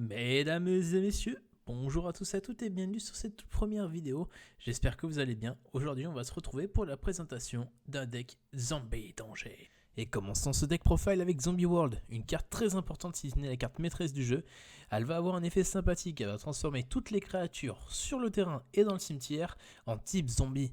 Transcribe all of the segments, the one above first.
Mesdames et messieurs, bonjour à tous et à toutes et bienvenue sur cette toute première vidéo. J'espère que vous allez bien. Aujourd'hui, on va se retrouver pour la présentation d'un deck Zombie Danger. Et commençons ce deck profile avec Zombie World, une carte très importante si ce n'est la carte maîtresse du jeu. Elle va avoir un effet sympathique, elle va transformer toutes les créatures sur le terrain et dans le cimetière en type zombie.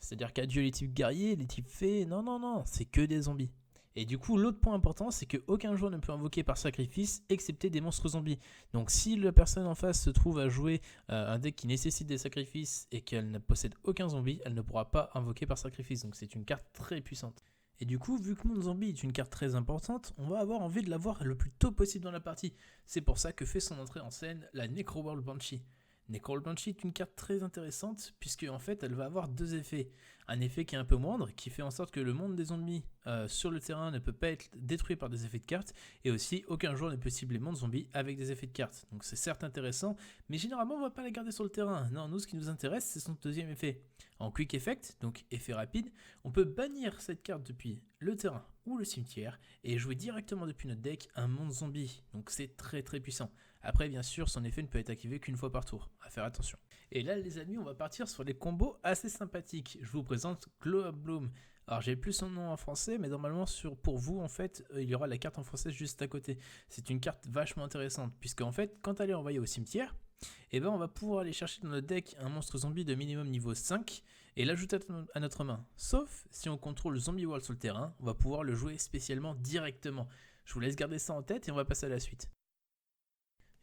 C'est-à-dire qu'adieu les types guerriers, les types fées, non, c'est que des zombies. Et du coup, l'autre point important, c'est qu'aucun joueur ne peut invoquer par sacrifice, excepté des monstres zombies. Donc si la personne en face se trouve à jouer un deck qui nécessite des sacrifices et qu'elle ne possède aucun zombie, elle ne pourra pas invoquer par sacrifice. Donc c'est une carte très puissante. Et du coup, vu que Mon Zombie est une carte très importante, on va avoir envie de l'avoir le plus tôt possible dans la partie. C'est pour ça que fait son entrée en scène la Necroworld Banshee. Necroworld Banshee est une carte très intéressante puisque en fait elle va avoir deux effets. Un effet qui est un peu moindre, qui fait en sorte que le monde des zombies sur le terrain ne peut pas être détruit par des effets de cartes, et aussi aucun joueur ne peut cibler monde zombie avec des effets de cartes. Donc c'est certes intéressant, mais généralement on ne va pas la garder sur le terrain. Non, nous ce qui nous intéresse c'est son deuxième effet. En quick effect, donc effet rapide, on peut bannir cette carte depuis le terrain ou le cimetière et jouer directement depuis notre deck un monde zombie. Donc c'est très puissant. Après, bien sûr, son effet ne peut être activé qu'une fois par tour. À faire attention. Et là, les amis, on va partir sur les combos assez sympathiques. Je vous présente Glow Up Bloom. Alors, j'ai plus son nom en français, mais normalement, pour vous, en fait, il y aura la carte en français juste à côté. C'est une carte vachement intéressante, puisque en fait, quand elle est envoyée au cimetière, eh ben, on va pouvoir aller chercher dans notre deck un monstre zombie de minimum niveau 5 et l'ajouter à notre main. Sauf si on contrôle Zombie World sur le terrain, on va pouvoir le jouer spécialement directement. Je vous laisse garder ça en tête et on va passer à la suite.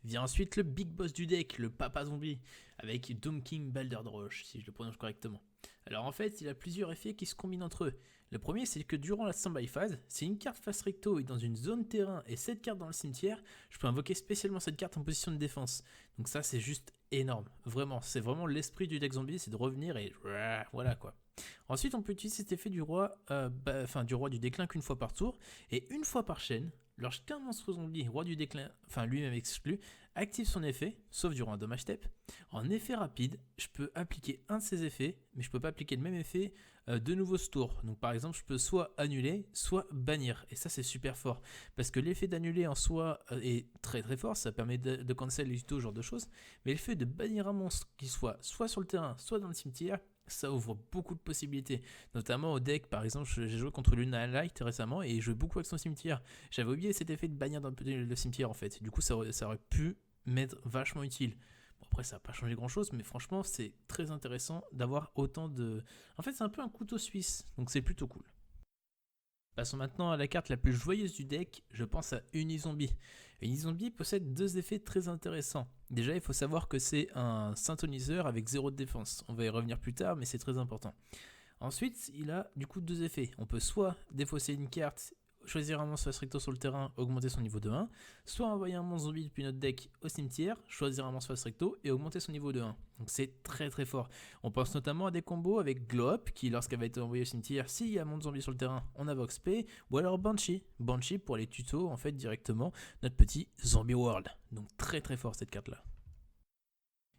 Vient ensuite le big boss du deck, le papa zombie, avec Doom King Balderdrosh, si je le prononce correctement. Alors en fait, il a plusieurs effets qui se combinent entre eux. Le premier, c'est que durant la standby phase, si une carte face recto est dans une zone terrain et cette carte dans le cimetière, je peux invoquer spécialement cette carte en position de défense. Donc ça, c'est juste énorme. Vraiment, c'est vraiment l'esprit du deck zombie, c'est de revenir et voilà quoi. Ensuite, on peut utiliser cet effet du roi du déclin qu'une fois par tour et une fois par chaîne. Lorsqu'un monstre zombie, roi du déclin, enfin lui-même exclu, active son effet, sauf durant un dommage step, en effet rapide, je peux appliquer un de ses effets, mais je peux pas appliquer le même effet de nouveau ce tour. Donc par exemple, je peux soit annuler, soit bannir. Et ça, c'est super fort. Parce que l'effet d'annuler en soi est très fort, ça permet de cancel les tutos, ce genre de choses. Mais l'effet de bannir un monstre qui soit sur le terrain, soit dans le cimetière, ça ouvre beaucoup de possibilités, notamment au deck. Par exemple, j'ai joué contre Luna Light récemment et je jouais beaucoup avec son cimetière. J'avais oublié cet effet de bannir dans le cimetière en fait. Du coup, ça aurait pu m'être vachement utile. Bon, après, ça n'a pas changé grand chose, mais franchement, c'est très intéressant d'avoir autant de. En fait, c'est un peu un couteau suisse, donc c'est plutôt cool. Passons maintenant à la carte la plus joyeuse du deck, je pense à Unizombie. Unizombie possède deux effets très intéressants. Déjà, il faut savoir que c'est un synthoniseur avec 0 de défense. On va y revenir plus tard, mais c'est très important. Ensuite, il a du coup deux effets. On peut soit défausser une carte, choisir un monstre face recto sur le terrain, augmenter son niveau de 1, soit envoyer un monstre zombie depuis notre deck au cimetière, choisir un monstre face recto et augmenter son niveau de 1. Donc c'est très fort. On pense notamment à des combos avec Glow Up, qui lorsqu'elle va être envoyée au cimetière, s'il y a un monstre zombie sur le terrain, on invoque SP, ou alors Banshee. Banshee pour les tutos, en fait, directement, notre petit Zombie World. Donc très fort cette carte-là.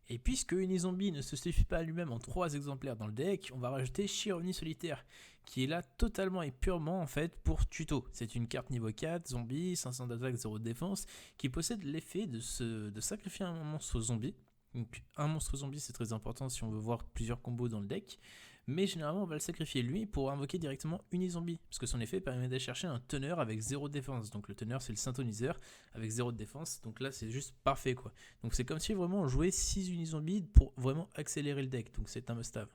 Et puisque Unizombie ne se suffit pas à lui-même en 3 exemplaires dans le deck, on va rajouter Sheer Uni Solitaire, qui est là totalement et purement en fait pour tuto. C'est une carte niveau 4, zombie, 500 d'attaque, 0 de défense, qui possède l'effet de sacrifier un monstre zombie. Donc un monstre zombie c'est très important si on veut voir plusieurs combos dans le deck, mais généralement on va le sacrifier lui pour invoquer directement Unizombie, parce que son effet permet d'aller chercher un teneur avec 0 de défense. Donc le teneur c'est le synthoniseur avec 0 de défense, donc là c'est juste parfait quoi. Donc c'est comme si vraiment on jouait 6 Unizombies pour vraiment accélérer le deck, donc c'est un must-have.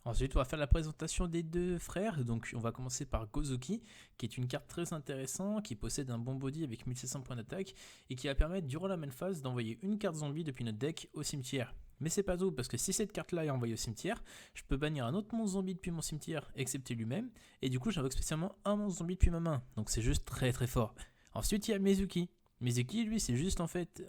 Ensuite, on va faire la présentation des deux frères. Donc, on va commencer par Gozuki, qui est une carte très intéressante, qui possède un bon body avec 1600 points d'attaque et qui va permettre, durant la main phase, d'envoyer une carte zombie depuis notre deck au cimetière. Mais c'est pas tout, parce que si cette carte-là est envoyée au cimetière, je peux bannir un autre monstre zombie depuis mon cimetière, excepté lui-même, et du coup, j'invoque spécialement un monstre zombie depuis ma main. Donc, c'est juste très fort. Ensuite, il y a Mizuki. Mizuki, lui, c'est juste en fait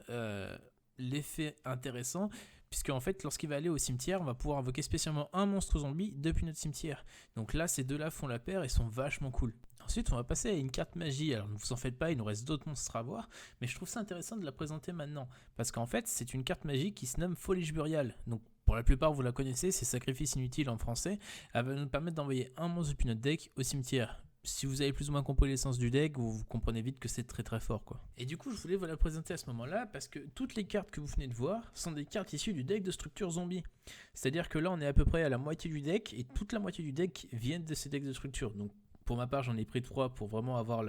l'effet intéressant, puisque en fait lorsqu'il va aller au cimetière, on va pouvoir invoquer spécialement un monstre zombie depuis notre cimetière. Donc là, ces deux-là font la paire et sont vachement cool. Ensuite, on va passer à une carte magie. Alors ne vous en faites pas, il nous reste d'autres monstres à voir, mais je trouve ça intéressant de la présenter maintenant, parce qu'en fait, c'est une carte magie qui se nomme Foliage Burial. Donc pour la plupart, vous la connaissez, c'est Sacrifice Inutile en français. Elle va nous permettre d'envoyer un monstre depuis notre deck au cimetière. si vous avez plus ou moins compris l'essence du deck, vous comprenez vite que c'est très très fort quoi. Et du coup je voulais vous la présenter à ce moment là parce que toutes les cartes que vous venez de voir sont des cartes issues du deck de structure zombie. C'est à dire que là on est à peu près à la moitié du deck et toute la moitié du deck viennent de ces decks de structure. Donc pour ma part j'en ai pris 3 pour vraiment avoir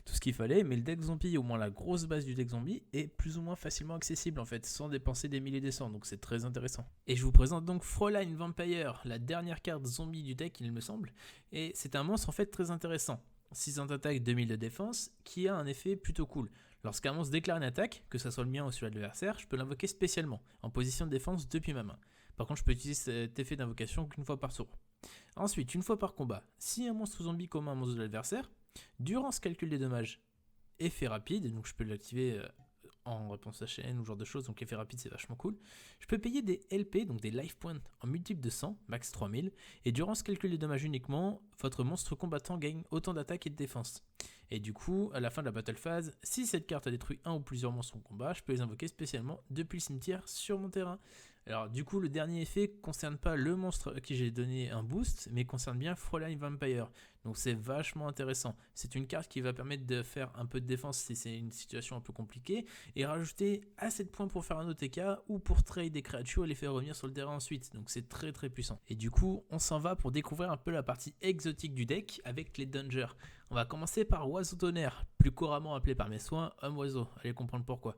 tout ce qu'il fallait, mais le deck zombie, au moins la grosse base du deck zombie, est plus ou moins facilement accessible en fait, sans dépenser des milliers et des cents, donc c'est très intéressant. Et je vous présente donc Fraulein Vampire, la dernière carte zombie du deck il me semble, et c'est un monstre en fait très intéressant. 600 d'attaque, 2000 de défense, qui a un effet plutôt cool. Lorsqu'un monstre déclare une attaque, que ce soit le mien ou celui de l'adversaire, je peux l'invoquer spécialement, en position de défense depuis ma main. Par contre je peux utiliser cet effet d'invocation qu'une fois par tour. Ensuite, une fois par combat, si un monstre zombie combat un monstre de l'adversaire, durant ce calcul des dommages, effet rapide, donc je peux l'activer en réponse à chaîne ou ce genre de choses, donc l'effet rapide c'est vachement cool. Je peux payer des LP, donc des life points en multiple de 100, max 3000, et durant ce calcul des dommages uniquement, votre monstre combattant gagne autant d'attaque et de défense. Et du coup, à la fin de la battle phase, si cette carte a détruit un ou plusieurs monstres en combat, je peux les invoquer spécialement depuis le cimetière sur mon terrain. Alors du coup, le dernier effet ne concerne pas le monstre à qui j'ai donné un boost, mais concerne bien Fraulein Vampire. Donc c'est vachement intéressant. C'est une carte qui va permettre de faire un peu de défense si c'est une situation un peu compliquée, et rajouter assez de points pour faire un OTK ou pour trade des créatures et les faire revenir sur le terrain ensuite. Donc c'est très très puissant. Et du coup, on s'en va pour découvrir un peu la partie exotique du deck avec les dungers. On va commencer par Oiseau Tonnerre, plus couramment appelé par mes soins Homme Oiseau. Allez comprendre pourquoi.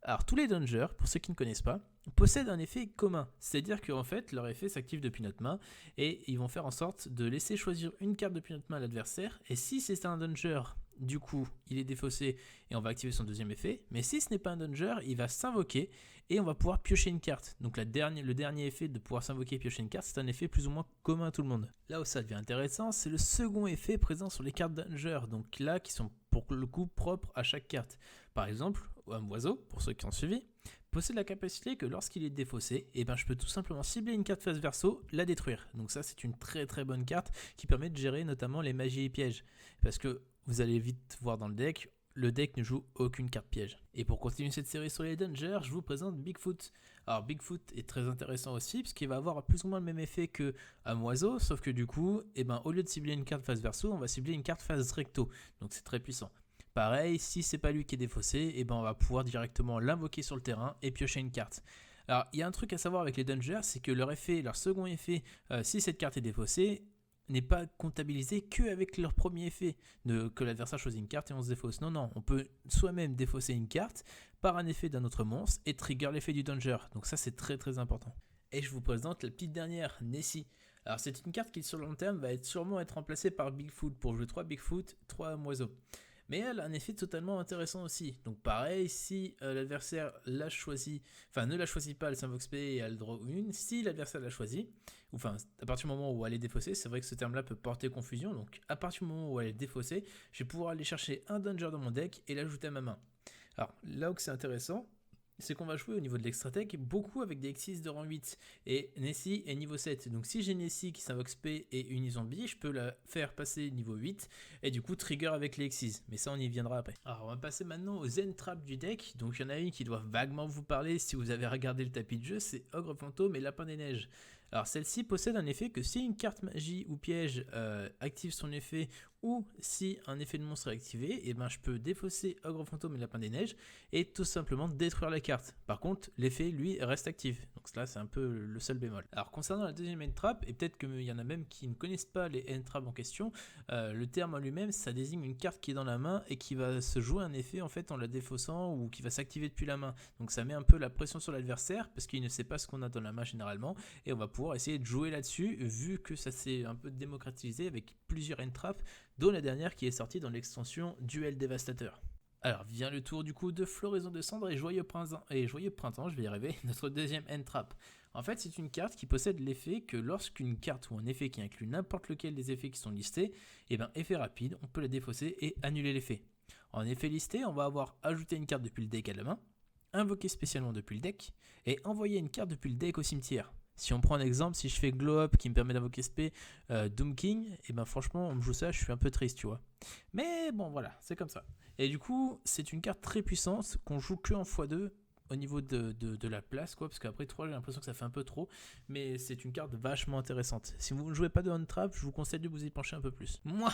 Alors tous les dungers, pour ceux qui ne connaissent pas, possèdent un effet commun, c'est-à-dire qu'en fait leur effet s'active depuis notre main et ils vont faire en sorte de laisser choisir une carte depuis notre main à l'adversaire, et si c'est un danger, du coup il est défaussé et on va activer son deuxième effet, mais si ce n'est pas un danger, il va s'invoquer et on va pouvoir piocher une carte. Donc le dernier effet de pouvoir s'invoquer et piocher une carte, c'est un effet plus ou moins commun à tout le monde. Là où ça devient intéressant, c'est le second effet présent sur les cartes danger, donc là qui sont pour le coup propres à chaque carte. Par exemple, Homme Oiseau, pour ceux qui ont suivi, possède la capacité que lorsqu'il est défaussé, je peux tout simplement cibler une carte face verso, la détruire. Donc ça c'est une très très bonne carte qui permet de gérer notamment les magies et pièges. Parce que vous allez vite voir dans le deck ne joue aucune carte piège. Et pour continuer cette série sur les dangers, je vous présente Bigfoot. Alors Bigfoot est très intéressant aussi parce qu'il va avoir plus ou moins le même effet que Homme Oiseau, sauf que du coup, au lieu de cibler une carte face verso, on va cibler une carte face recto. Donc c'est très puissant. Pareil, si c'est pas lui qui est défaussé, on va pouvoir directement l'invoquer sur le terrain et piocher une carte. Alors, il y a un truc à savoir avec les dungers, c'est que leur second effet, si cette carte est défaussée, n'est pas comptabilisé qu'avec leur premier effet, que l'adversaire choisit une carte et on se défausse. Non, on peut soi-même défausser une carte par un effet d'un autre monstre et trigger l'effet du danger. Donc ça, c'est très très important. Et je vous présente la petite dernière, Nessie. Alors, c'est une carte qui, sur le long terme, va sûrement être remplacée par Bigfoot pour jouer 3 Bigfoot, 3 Homme Oiseau. Mais elle a un effet totalement intéressant aussi. Donc pareil, si l'adversaire ne la choisit pas, elle s'invoque SP et elle draw une. Si l'adversaire l'a choisit, à partir du moment où elle est défaussée, c'est vrai que ce terme-là peut porter confusion. Donc à partir du moment où elle est défaussée, je vais pouvoir aller chercher un danger dans mon deck et l'ajouter à ma main. Alors là où c'est intéressant, c'est qu'on va jouer au niveau de l'extra tech beaucoup avec des X6 de rang 8 et Nessie est niveau 7. Donc si j'ai Nessie qui s'invoque SP et une zombie, je peux la faire passer niveau 8 et du coup trigger avec les X6. Mais ça on y viendra après. Alors on va passer maintenant aux Zen Trap du deck. Donc il y en a une qui doit vaguement vous parler si vous avez regardé le tapis de jeu, c'est Ogre Fantôme et Lapin des Neiges. Alors celle-ci possède un effet que si une carte magie ou piège active son effet, ou si un effet de monstre est activé, je peux défausser Ogre Fantôme et Lapin des Neiges et tout simplement détruire la carte. Par contre, l'effet lui reste actif. Donc là c'est un peu le seul bémol. Alors concernant la deuxième end trap, et peut-être qu'il y en a même qui ne connaissent pas les end traps en question, le terme en lui-même ça désigne une carte qui est dans la main et qui va se jouer un effet en fait en la défaussant ou qui va s'activer depuis la main. Donc ça met un peu la pression sur l'adversaire parce qu'il ne sait pas ce qu'on a dans la main généralement et on va pouvoir essayer de jouer là-dessus vu que ça s'est un peu démocratisé avec plusieurs end traps, dont la dernière qui est sortie dans l'extension Duel Dévastateur. Alors vient le tour du coup de Floraison de Cendres et Joyeux Printemps, je vais y arriver, notre deuxième end trap. En fait c'est une carte qui possède l'effet que lorsqu'une carte ou un effet qui inclut n'importe lequel des effets qui sont listés, effet rapide, on peut la défausser et annuler l'effet. En effet listé, on va avoir ajouté une carte depuis le deck à la main, invoqué spécialement depuis le deck, et envoyer une carte depuis le deck au cimetière. Si on prend un exemple, si je fais Glow Up qui me permet d'invoquer SP Doom King, franchement on me joue ça, je suis un peu triste tu vois. Mais bon voilà, c'est comme ça. Et du coup c'est une carte très puissante qu'on joue que en x2 au niveau de la place, quoi, parce qu'après 3 j'ai l'impression que ça fait un peu trop, mais c'est une carte vachement intéressante. Si vous ne jouez pas de on trap, je vous conseille de vous y pencher un peu plus. Moi,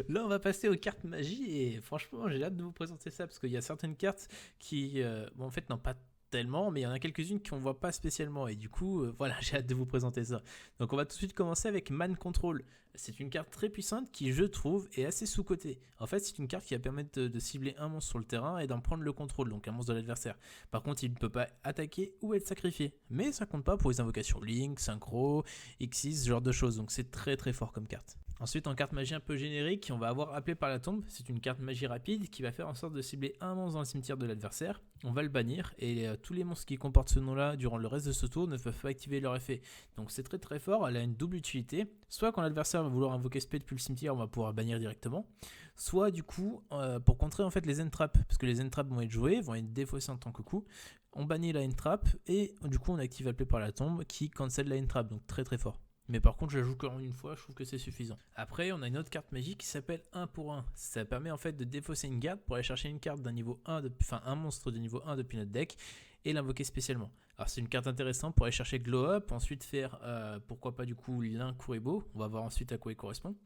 là on va passer aux cartes magie, et franchement j'ai hâte de vous présenter ça, parce qu'il y a certaines cartes qui, bon, en fait, n'ont pas tellement, mais il y en a quelques-unes qu'on voit pas spécialement, et du coup voilà, j'ai hâte de vous présenter ça. Donc on va tout de suite commencer avec Man Control. C'est une carte très puissante qui, je trouve, est assez sous-cotée. En fait, c'est une carte qui va permettre de cibler un monstre sur le terrain et d'en prendre le contrôle, donc un monstre de l'adversaire. Par contre, il ne peut pas attaquer ou être sacrifié, mais ça compte pas pour les invocations Link, Synchro, Xyz, ce genre de choses, donc c'est très très fort comme carte. Ensuite, en carte magie un peu générique, on va avoir Appelé par la tombe. C'est une carte magie rapide qui va faire en sorte de cibler un monstre dans le cimetière de l'adversaire. On va le bannir et tous les monstres qui comportent ce nom-là durant le reste de ce tour ne peuvent pas activer leur effet. Donc c'est très très fort, elle a une double utilité. Soit quand l'adversaire va vouloir invoquer spell depuis le cimetière, on va pouvoir bannir directement. Soit du coup, pour contrer en fait les end traps, parce que les end traps vont être joués, vont être défaussés en tant que coup. On bannit la end trap et du coup on active Appelé par la tombe qui cancel la end trap, donc très très fort. Mais par contre, je la joue qu'en une fois, je trouve que c'est suffisant. Après, on a une autre carte magique qui s'appelle 1 pour 1. Ça permet en fait de défausser une garde pour aller chercher une carte d'un niveau 1, enfin un monstre de niveau 1 depuis notre deck et l'invoquer spécialement. Alors c'est une carte intéressante pour aller chercher Glow Up, ensuite faire pourquoi pas du coup l'Incuribo, on va voir ensuite à quoi il correspond.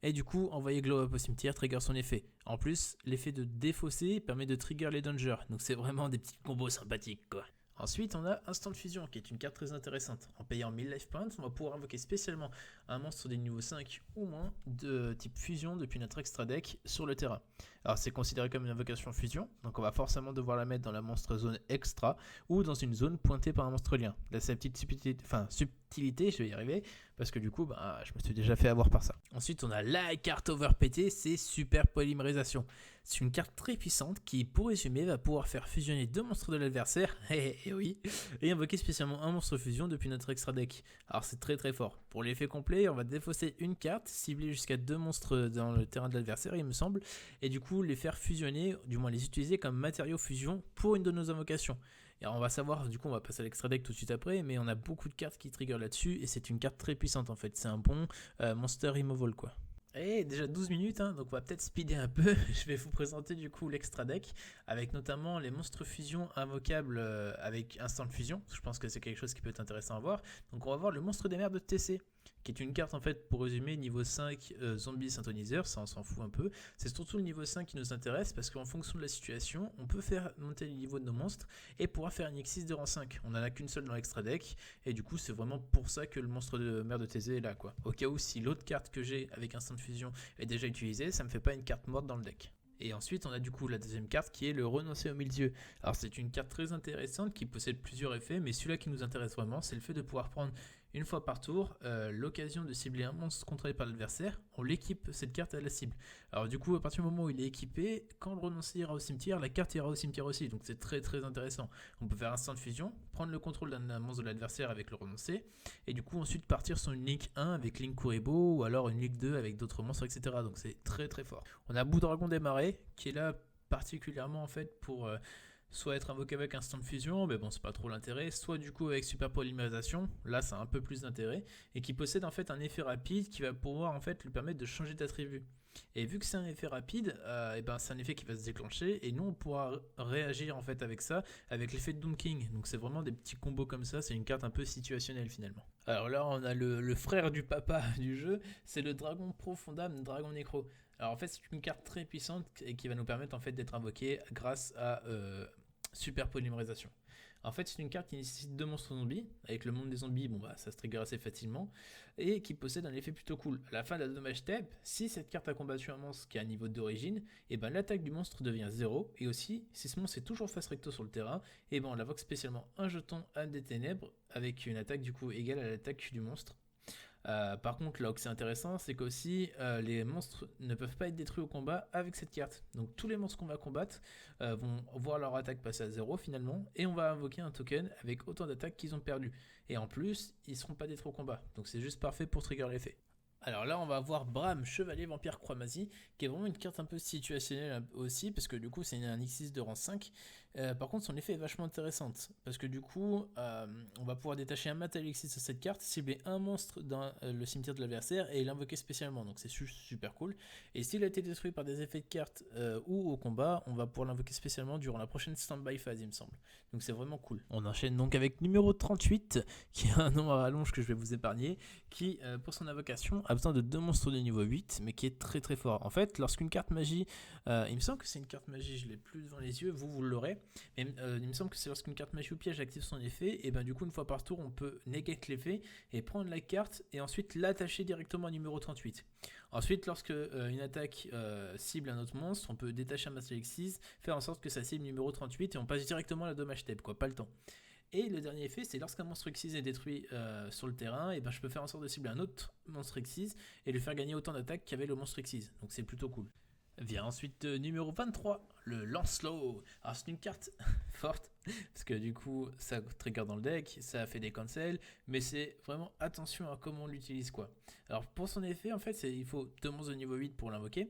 Et du coup, envoyer Glow Up au cimetière trigger son effet. En plus, l'effet de défausser permet de trigger les dangers, donc c'est vraiment des petits combos sympathiques quoi. Ensuite, on a Instant Fusion, qui est une carte très intéressante. En payant 1000 life points, on va pouvoir invoquer spécialement un monstre des niveaux 5 ou moins de type fusion depuis notre extra deck sur le terrain. Alors c'est considéré comme une invocation fusion, donc on va forcément devoir la mettre dans la monstre zone extra ou dans une zone pointée par un monstre lien. Là c'est la petite subtilité, je vais y arriver, parce que du coup je me suis déjà fait avoir par ça. Ensuite on a la carte overpétée, c'est Super Polymérisation. C'est une carte très puissante qui, pour résumer, va pouvoir faire fusionner 2 monstres de l'adversaire, et oui, et invoquer spécialement un monstre fusion depuis notre extra deck. Alors c'est très très fort. Pour l'effet complet, on va défausser une carte, cibler jusqu'à 2 monstres dans le terrain de l'adversaire, il me semble, et du coup les faire fusionner, du moins les utiliser comme matériau fusion pour une de nos invocations. Et alors on va savoir, du coup on va passer à l'extra deck tout de suite après, mais on a beaucoup de cartes qui trigger là-dessus, et c'est une carte très puissante en fait, c'est un bon monster removal quoi. Et déjà 12 minutes, hein, donc on va peut-être speeder un peu. Je vais vous présenter du coup l'extra deck avec notamment les monstres fusion invocables avec instant fusion. Je pense que c'est quelque chose qui peut être intéressant à voir. Donc on va voir le monstre des mers de TC, qui est une carte en fait, pour résumer, niveau 5 zombie synthoniseur, ça on s'en fout un peu. C'est surtout le niveau 5 qui nous intéresse parce qu'en fonction de la situation, on peut faire monter le niveau de nos monstres et pouvoir faire une X6 de rang 5. On en a qu'une seule dans l'extra deck et du coup c'est vraiment pour ça que le monstre de mer de TC est là quoi. Au cas où si l'autre carte que j'ai avec instant fusion est déjà utilisée, ça me fait pas une carte morte dans le deck. Et ensuite, on a du coup la deuxième carte qui est le Renoncer au milieu. Alors c'est une carte très intéressante qui possède plusieurs effets, mais celui-là qui nous intéresse vraiment, c'est le fait de pouvoir prendre une fois par tour l'occasion de cibler un monstre contrôlé par l'adversaire. On l'équipe cette carte à la cible. Alors du coup, à partir du moment où il est équipé, quand le renoncer ira au cimetière, la carte ira au cimetière aussi. Donc c'est très très intéressant. On peut faire instant de fusion, prendre le contrôle d'un monstre de l'adversaire avec le renoncer, et du coup ensuite partir sur une Link 1 avec Link Kuribo, ou alors une Link 2 avec d'autres monstres, etc. Donc c'est très très fort. On a Boudragon des Marais, qui est là particulièrement en fait pour soit être invoqué avec instant de fusion, mais bon c'est pas trop l'intérêt, soit du coup avec super polymérisation, là ça a un peu plus d'intérêt, et qui possède en fait un effet rapide qui va pouvoir en fait lui permettre de changer d'attribut. Et vu que c'est un effet rapide, et ben c'est un effet qui va se déclencher, et nous on pourra réagir en fait avec ça, avec l'effet de Doom King. Donc c'est vraiment des petits combos comme ça, c'est une carte un peu situationnelle finalement. Alors là on a le frère du papa du jeu, c'est le Dragon Profondam, Dragon Nécro. Alors en fait c'est une carte très puissante et qui va nous permettre en fait d'être invoqué grâce à super polymérisation. En fait, c'est une carte qui nécessite 2 monstres zombies. Avec le monde des zombies, bon bah ça se trigger assez facilement. Et qui possède un effet plutôt cool. À la fin de la dommage tab, si cette carte a combattu un monstre qui a un niveau d'origine, et ben l'attaque du monstre devient 0. Et aussi, si ce monstre est toujours face recto sur le terrain, et ben on invoque spécialement un jeton âme des ténèbres avec une attaque du coup égale à l'attaque du monstre. Par contre, là où c'est intéressant, c'est qu'aussi les monstres ne peuvent pas être détruits au combat avec cette carte. Donc tous les monstres qu'on va combattre vont voir leur attaque passer à 0 finalement, et on va invoquer un token avec autant d'attaques qu'ils ont perdu. Et en plus, ils ne seront pas détruits au combat. Donc c'est juste parfait pour trigger l'effet. Alors là, on va voir Bram, Chevalier Vampire Croix-Mazie, qui est vraiment une carte un peu situationnelle aussi, parce que du coup, c'est un X6 de rang 5, Par contre, son effet est vachement intéressant parce que du coup, on va pouvoir détacher un matériel Alexis sur cette carte, cibler un monstre dans le cimetière de l'adversaire et l'invoquer spécialement. Donc c'est super cool. Et s'il a été détruit par des effets de carte ou au combat, on va pouvoir l'invoquer spécialement durant la prochaine stand-by phase, il me semble. Donc c'est vraiment cool. On enchaîne donc avec numéro 38, qui est un nom à rallonge que je vais vous épargner, qui pour son invocation a besoin de 2 monstres de niveau 8, mais qui est très fort. En fait, lorsqu'une carte magie, il me semble que c'est une carte magie, je l'ai plus devant les yeux, vous l'aurez. Mais il me semble que c'est lorsqu'une carte magie ou piège active son effet, et ben du coup une fois par tour on peut negate l'effet et prendre la carte et ensuite l'attacher directement à numéro 38. Ensuite lorsque une attaque cible un autre monstre, on peut détacher un Master Alexis, faire en sorte que ça cible numéro 38 et on passe directement à la dommage tape, quoi, pas le temps. Et le dernier effet, c'est lorsqu'un monstre Xyz est détruit sur le terrain, et ben je peux faire en sorte de cibler un autre monstre Xyz et lui faire gagner autant d'attaques qu'avait le monstre Xyz. Donc c'est plutôt cool. Vient ensuite numéro 23, le Lancelot. Alors c'est une carte forte, parce que du coup ça trigger dans le deck, ça fait des cancels, mais c'est vraiment attention à comment on l'utilise, quoi. Alors pour son effet, en fait, il faut 2 monstres de niveau 8 pour l'invoquer,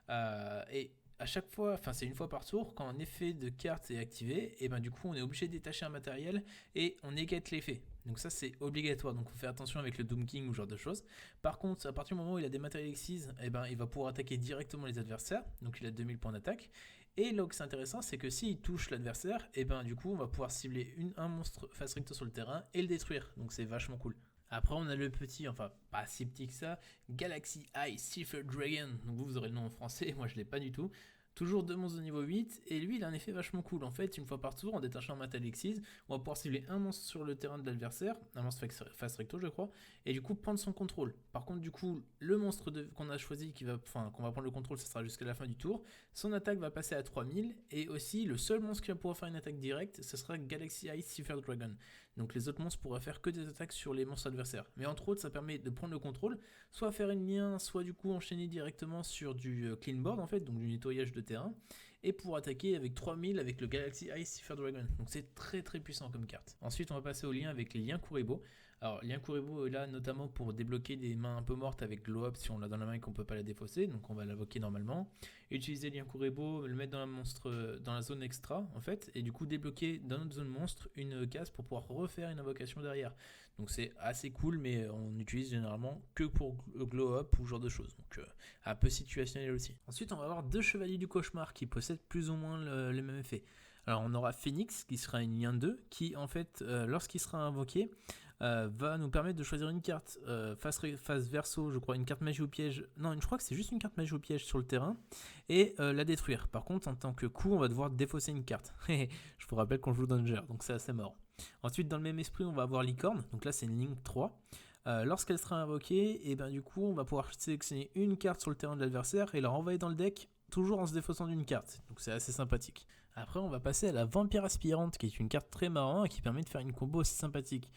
et à chaque fois, enfin c'est une fois par tour, quand un effet de carte est activé, et ben du coup on est obligé de détacher un matériel et on negate l'effet. Donc ça c'est obligatoire, donc faut faire attention avec le Doom King ou ce genre de choses. Par contre, à partir du moment où il a des matériels Xyz, et ben il va pouvoir attaquer directement les adversaires, donc il a 2000 points d'attaque. Et là où c'est intéressant, c'est que s'il touche l'adversaire, et ben du coup on va pouvoir cibler un monstre face recto sur le terrain et le détruire, donc c'est vachement cool. Après, on a le petit, enfin pas si petit que ça, Galaxy Eye Cipher Dragon. Donc vous aurez le nom en français, moi je l'ai pas du tout. Toujours 2 monstres de niveau 8, et lui il a un effet vachement cool. En fait, une fois par tour, en détachant un Mat Alexis, on va pouvoir cibler un monstre sur le terrain de l'adversaire, un monstre face recto je crois, et du coup prendre son contrôle. Par contre, du coup, le monstre qu'on a choisi, qu'on va prendre le contrôle, ça sera jusqu'à la fin du tour. Son attaque va passer à 3000, et aussi le seul monstre qui va pouvoir faire une attaque directe, ce sera Galaxy Eye Cipher Dragon. Donc les autres monstres pourraient faire que des attaques sur les monstres adversaires. Mais entre autres, ça permet de prendre le contrôle, soit faire une lien, soit du coup enchaîner directement sur du clean board en fait, donc du nettoyage de terrain, et pour attaquer avec 3000 avec le Galaxy Eye Cipher Dragon. Donc c'est très puissant comme carte. Ensuite, on va passer au lien avec les liens Kuriboh. Alors, lien Kuriboh est là notamment pour débloquer des mains un peu mortes avec Glow Up si on l'a dans la main et qu'on peut pas la défausser, donc on va l'invoquer normalement. Utiliser lien Kuriboh, le mettre dans la zone extra en fait, et du coup débloquer dans notre zone monstre une case pour pouvoir refaire une invocation derrière. Donc c'est assez cool, mais on utilise généralement que pour Glow Up ou ce genre de choses, donc un peu situationnel aussi. Ensuite, on va avoir 2 chevaliers du cauchemar qui possèdent plus ou moins le même effet. Alors on aura Phoenix qui sera une lien 2 qui en fait lorsqu'il sera invoqué va nous permettre de choisir une carte face verso, je crois, une carte magie ou piège. Non, je crois que c'est juste une carte magie ou piège sur le terrain et la détruire. Par contre, en tant que coup, on va devoir défausser une carte. Je vous rappelle qu'on joue Danger, donc c'est assez mort. Ensuite, dans le même esprit, on va avoir Licorne. Donc là, c'est une ligne 3. Lorsqu'elle sera invoquée, et ben du coup, on va pouvoir sélectionner une carte sur le terrain de l'adversaire et la renvoyer dans le deck, toujours en se défaussant d'une carte. Donc c'est assez sympathique. Après, on va passer à la Vampire Aspirante, qui est une carte très marrante et qui permet de faire une combo assez sympathique.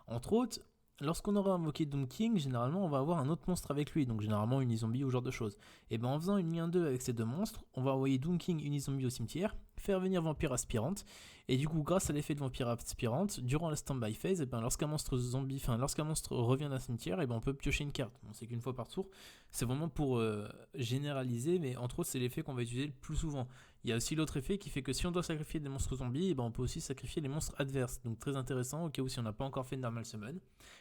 Entre autres, lorsqu'on aura invoqué Doom King, généralement on va avoir un autre monstre avec lui, donc généralement Unizombie ou ce genre de choses. Et ben en faisant une lien 2 avec ces 2 monstres, on va envoyer Doom King Unizombie au cimetière, faire venir Vampire Aspirante, et du coup grâce à l'effet de Vampire Aspirante, durant la standby phase, et ben lorsqu'un monstre revient d'un cimetière, et ben on peut piocher une carte. Bon, c'est qu'une fois par tour, c'est vraiment pour généraliser, mais entre autres c'est l'effet qu'on va utiliser le plus souvent. Il y a aussi l'autre effet qui fait que si on doit sacrifier des monstres zombies, et ben on peut aussi sacrifier les monstres adverses. Donc très intéressant au cas où si on n'a pas encore fait de normal summon,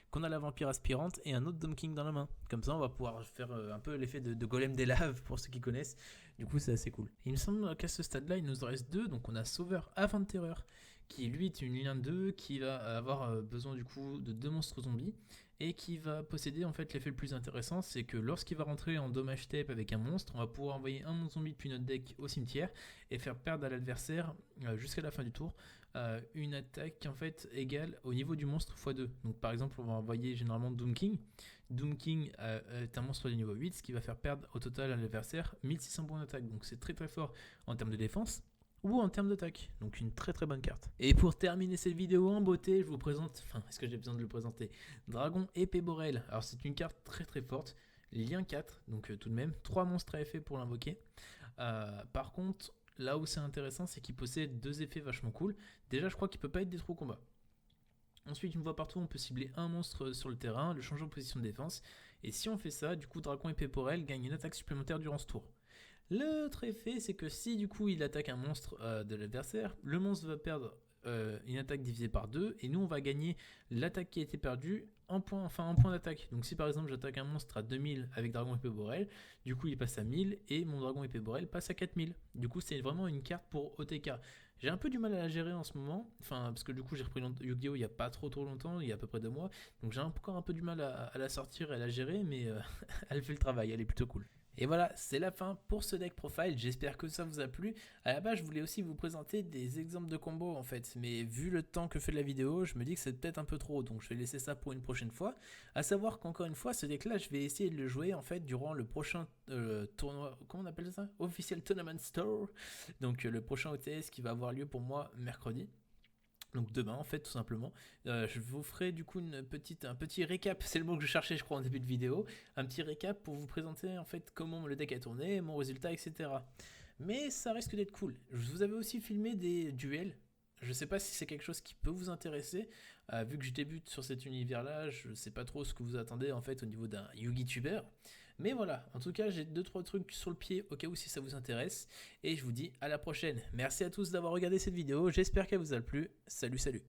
qu'on a la vampire aspirante et un autre Doom King dans la main. Comme ça on va pouvoir faire un peu l'effet de golem des laves pour ceux qui connaissent. Du coup c'est assez cool. Il me semble qu'à ce stade là il nous en reste 2, donc on a Sauveur Avant de Terreur qui lui est une ligne 2 qui va avoir besoin du coup de 2 monstres zombies et qui va posséder en fait l'effet le plus intéressant, c'est que lorsqu'il va rentrer en dommage tape avec un monstre, on va pouvoir envoyer un monstre zombie depuis notre deck au cimetière et faire perdre à l'adversaire jusqu'à la fin du tour une attaque en fait égale au niveau du monstre x2. Donc par exemple on va envoyer généralement Doom King. Doom King est un monstre de niveau 8, ce qui va faire perdre au total à l'adversaire 1600 points d'attaque, donc c'est très fort en termes de défense ou en termes d'attaque, donc une très bonne carte. Et pour terminer cette vidéo en beauté, je vous présente, est-ce que j'ai besoin de le présenter, Dragon Épée Borel. Alors c'est une carte très forte, lien 4, donc tout de même, 3 monstres à effet pour l'invoquer. Par contre, là où c'est intéressant, c'est qu'il possède 2 effets vachement cool. Déjà, je crois qu'il peut pas être détruit au combat. Ensuite, une fois partout, on peut cibler un monstre sur le terrain, le changer en position de défense. Et si on fait ça, du coup, Dragon Épée Borel gagne une attaque supplémentaire durant ce tour. L'autre effet, c'est que si du coup il attaque un monstre de l'adversaire, le monstre va perdre une attaque divisée par 2 et nous on va gagner l'attaque qui a été perdue en point, enfin en point d'attaque. Donc si par exemple j'attaque un monstre à 2000 avec Dragon Épée Borel, du coup il passe à 1000 et mon Dragon Épée Borel passe à 4000. Du coup c'est vraiment une carte pour OTK. J'ai un peu du mal à la gérer en ce moment, enfin parce que du coup j'ai repris Yu-Gi-Oh il y a pas trop longtemps, il y a à peu près 2 mois, donc j'ai encore un peu du mal à la sortir et à la gérer, mais elle fait le travail, elle est plutôt cool. Et voilà, c'est la fin pour ce deck profile, j'espère que ça vous a plu. À la base, je voulais aussi vous présenter des exemples de combos en fait, mais vu le temps que fait la vidéo, je me dis que c'est peut-être un peu trop, donc je vais laisser ça pour une prochaine fois. À savoir qu'encore une fois, ce deck là, je vais essayer de le jouer en fait durant le prochain tournoi, comment on appelle ça, Official Tournament Store, donc le prochain OTS qui va avoir lieu pour moi mercredi. Donc demain en fait tout simplement, je vous ferai du coup un petit récap, c'est le mot que je cherchais je crois en début de vidéo, un petit récap pour vous présenter en fait comment le deck a tourné, mon résultat etc. Mais ça risque d'être cool. Je vous avais aussi filmé des duels, je sais pas si c'est quelque chose qui peut vous intéresser, vu que je débute sur cet univers là, je sais pas trop ce que vous attendez en fait au niveau d'un Yu-Gi-Tuber. Mais voilà, en tout cas j'ai 2-3 trucs sur le pied au cas où si ça vous intéresse. Et je vous dis à la prochaine. Merci à tous d'avoir regardé cette vidéo, j'espère qu'elle vous a plu. Salut salut.